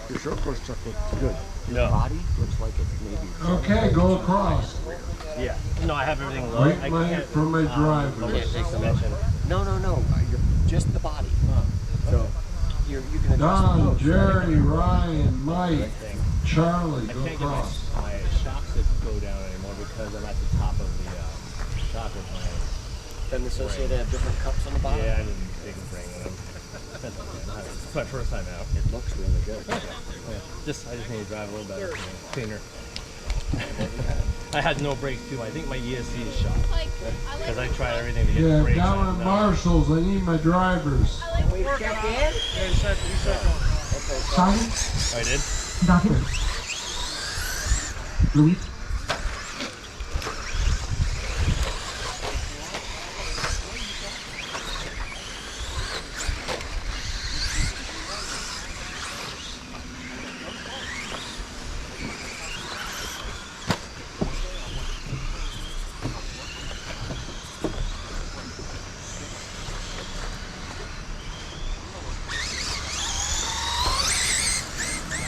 Your short course truck looks good. No. Your body looks like it's maybe. Okay, go across. Yeah. No, I have everything loaded. Wait for my driver. Okay, suspension. No. Just the body. So you can adjust. Don, Jerry, Ryan, Mike, Charlie, I go can't get across. my shocks to go down anymore because I'm at the top of the shock with my. Then associated have different cups on the bottom. Yeah, I need a big ring on them. It's my first time out. It looks really good. Yeah. I just need to drive a little better, cleaner. I had no brakes too. I think my ESC is shot because I tried everything to get Yeah, brakes. down at Marshall's, I need my drivers. We check in? Simon? I did. Document. Louis?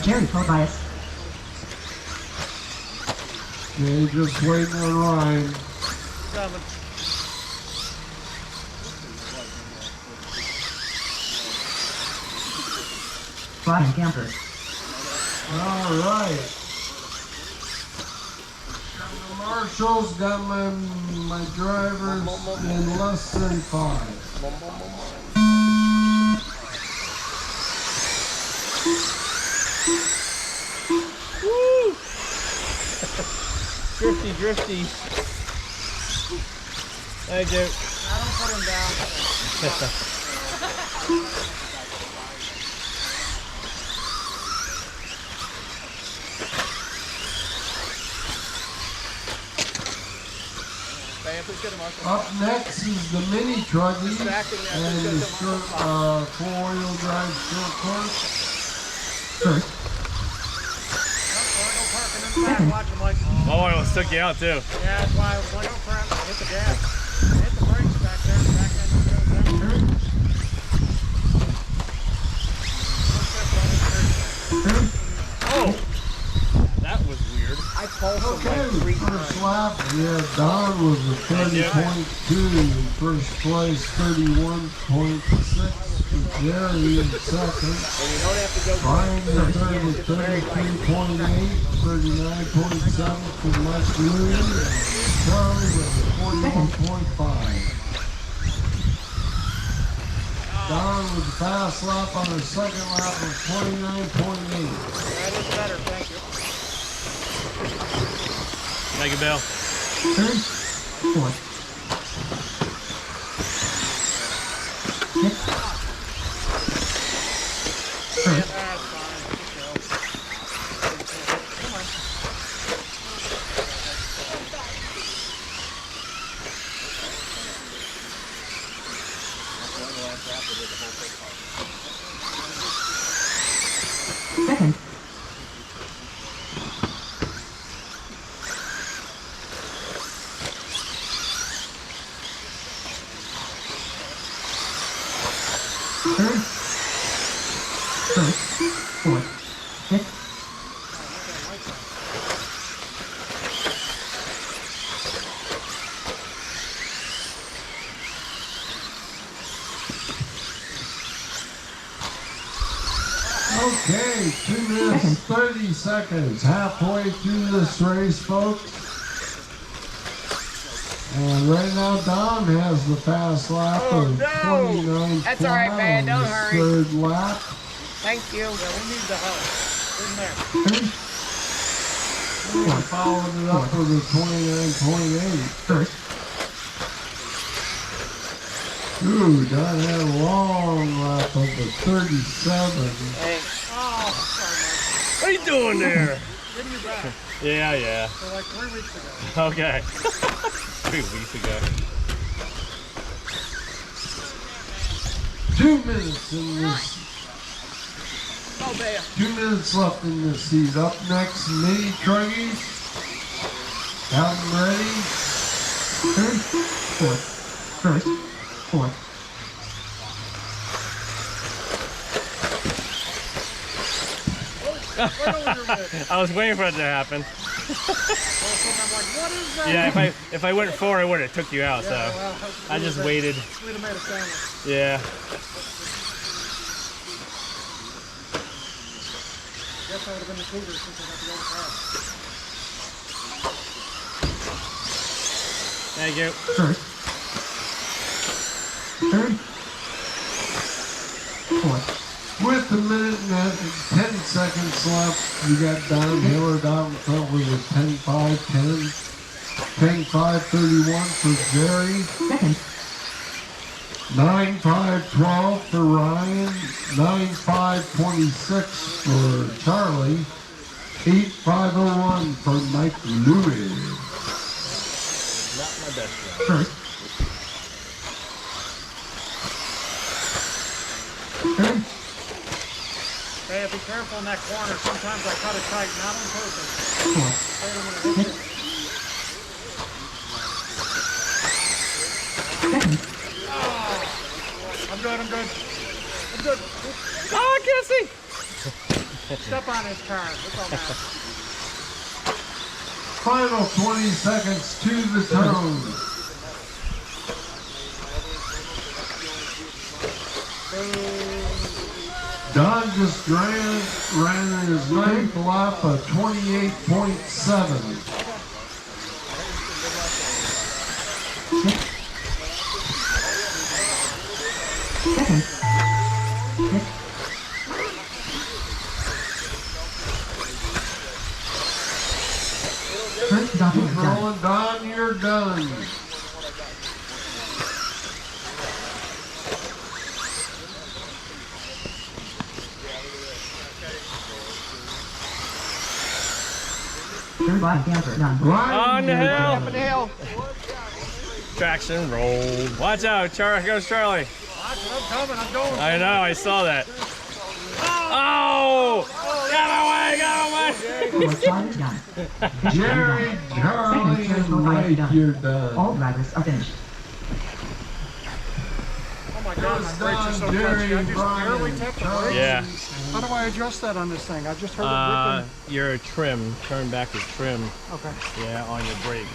Jerry, full bias. Okay, just waiting on Ryan. Coming. Brian Camper. All right. Marshall's got my drivers in less than 5. Woo! Drifty. Hi, Joe. I don't put him down. Up next is the mini truggy and the short, 4-wheel drive short course. First. Watch him like. Oh, I almost took you out too. Yeah, that's why I was looking for him. Hit the gas. Hit the brakes back there. Back end. Oh, that was weird. I pulsed Okay, him like 3 first times. lap, yeah, Don was a 30.2, first place 31.6 for Jerry in second. And you don't have to go. Brian the third with 33.8, 39.7 for Mike Louie, and Charlie with 41.5. Don with the fast lap on her second lap of 29.8. That is better, thank you. Thank you, Bill. Third. Fourth. Fifth. First. That's fine. Come on. Second. Third. First. Fourth. Fifth. Okay, 2 minutes, 30 seconds, halfway through this race, folks. And right now, Don has the fast lap of 29. That's all right, man. Don't hurry. Third lap. Thank you. Yeah, we need the help. In there. Third. We followed it up with a 29.8. First. Ooh, Don had a long lap of a 37. Thanks. Oh, sorry, What are you doing there? man. Give me back. Yeah. For like 3 weeks ago. Okay. 3 weeks ago. 2 minutes in this. Oh, man. 2 minutes left in this heat. Up next, mini truggies. Have them ready. Third. Fourth. First. was waiting for it to happen. All of a sudden I'm like, what is that? Yeah, if I went forward, I would have took you out. So Well, I just waited. we'd have made a sandwich. Yeah. Guess I would have been the cougar since I got the other car. Thank you. First. Third. Fourth. With a minute and 10 seconds left, you got Don Hiller down in front with a 10-5, 10, 10-5, 31 for Jerry, Second. 9-5, 12 for Ryan, 9-5, 26 for Charlie, 8-5, 01 for Mike Lewis. Not my best friend. First. Third. Hey, be careful in that corner. Sometimes I cut it tight, not on purpose. Fourth. Wait a minute. Sixth. Second. I'm good, I'm good. I'm good. Oh, I can't see. Step on his car. That's all matters. Final 20 seconds to the toes. Don just ran his ninth lap of 28.7. Second. Sixth. First double Keep done. rolling, Don, you're done. Third line camper done. On the hill. the hill. Traction roll. Watch out, Charlie. Goes Charlie. I'm coming, I'm going. I know, I saw that. Oh! Get away, get away! Fourth line is done. Jerry, Charlie, and Mike, you're done. All drivers are finished. Oh my God, my brakes are so Done, Jerry, touchy. I just Brian, barely tapped the Charlie. brakes. Yeah. How do I adjust that on this thing? I just heard it Your trim. Turn back to trim. ripping. Okay. Yeah, on your brake.